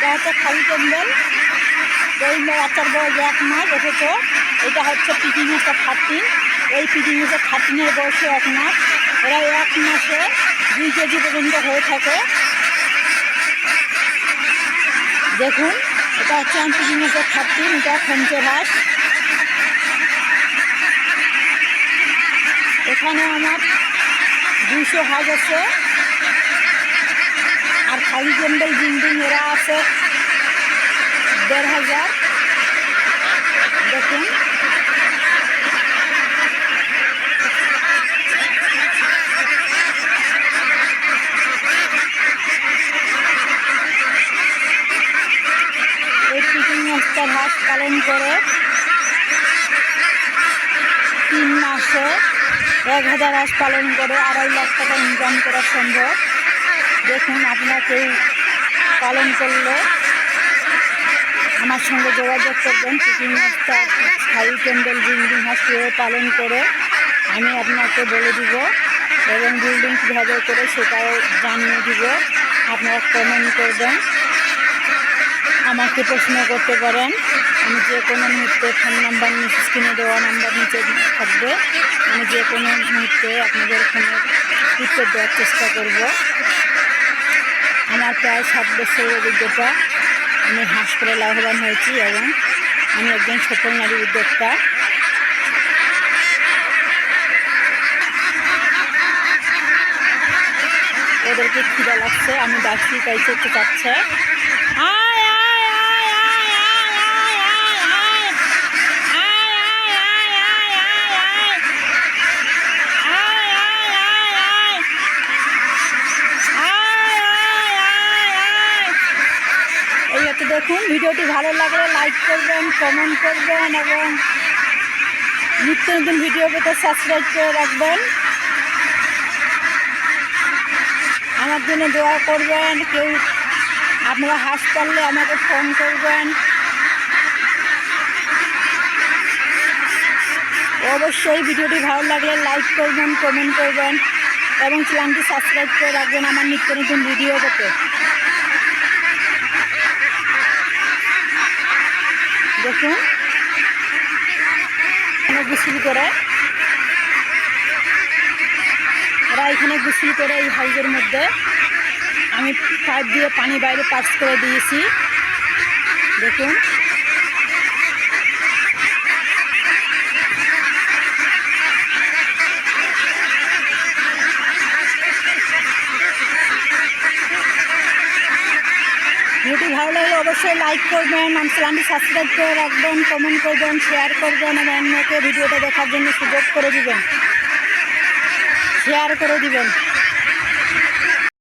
এটা হচ্ছে খালি ক্যান্ডেল। এই বাচ্চার বয়স 1 মাস দেখেছো। এটা হচ্ছে পিকিং হচ্ছে 13। এই পিকিং হচ্ছে 13-এর বয়সে 1 মাস। এরা 1 মাসে 2 কেজি পর্যন্ত হয়ে থাকে। দেখুন এটা হচ্ছে পিকিং হচ্ছে 13। এটা খঞ্চের হাঁস। এখানে আমার 200 হাঁস আছে। আর খালি ক্যান্ডেল ডিম এরা আছে 1500। দেখুন এই পিকিং মাস্টার হাঁস পালন করে 3 মাসে 1000 হাঁস পালন করে 2.5 লাখ টাকা ইনকাম করা সম্ভব। দেখুন আপনারা কেউ পালন করলে আমার সঙ্গে যোগাযোগ করবেন। পিকিং মাস্টার খালি ক্যান্ডেল বিল্ডিং হাঁস কীভাবে পালন করে আমি আপনাকে বলে দিব, এবং বিল্ডিং কীভাবে করে সেটাও জানিয়ে দিব। আপনারা কমেন্ট করবেন, আমাকে প্রশ্ন করতে পারেন। আমি যে কোনো মুহূর্তে ফোন নাম্বার নিচে স্ক্রিনে দেওয়া নাম্বার নিচে থাকবে। আমি যে কোনো মুহূর্তে আপনাদের ফোনে উত্তর দেওয়ার চেষ্টা করব। আমার প্রায় 7 বছরের অভিজ্ঞতা। আমি হাঁস করে লাভবান হয়েছি এবং আমি একজন সফল নারী উদ্যোক্তা। ওদেরকে খিদা লাগছে, আমি ডাকছি তাই করতে চাচ্ছে। দেখুন ভিডিওটি ভালো লাগলে লাইক করবেন, কমেন্ট করবেন এবং নিত্য নতুন ভিডিও পেতে সাবস্ক্রাইব করে রাখবেন। আমার জন্য দোয়া করবেন। কেউ আপনারা হাঁস পারলে আমাকে ফোন করবেন। অবশ্যই ভিডিওটি ভালো লাগলে লাইক করবেন, কমেন্ট করবেন এবং চ্যানেলটি সাবস্ক্রাইব করে রাখবেন আমার নিত্য নতুন ভিডিও পেতে। দেখুন গোসল করে ওরা এখানে গোসল করে এই হাউজের মধ্যে আমি পাইপ দিয়ে পানি বাইরে পাস করে দিয়েছি। দেখুন ভিডিওটি ভালো লাগলে অবশ্যই লাইক করবেন, আমার চ্যানেলটি সাবস্ক্রাইব করে রাখবেন, কমেন্ট করবেন, শেয়ার করবেন এবং অন্যকে ভিডিওটা দেখার জন্য সুযোগ করে দিবেন, শেয়ার করে দিবেন।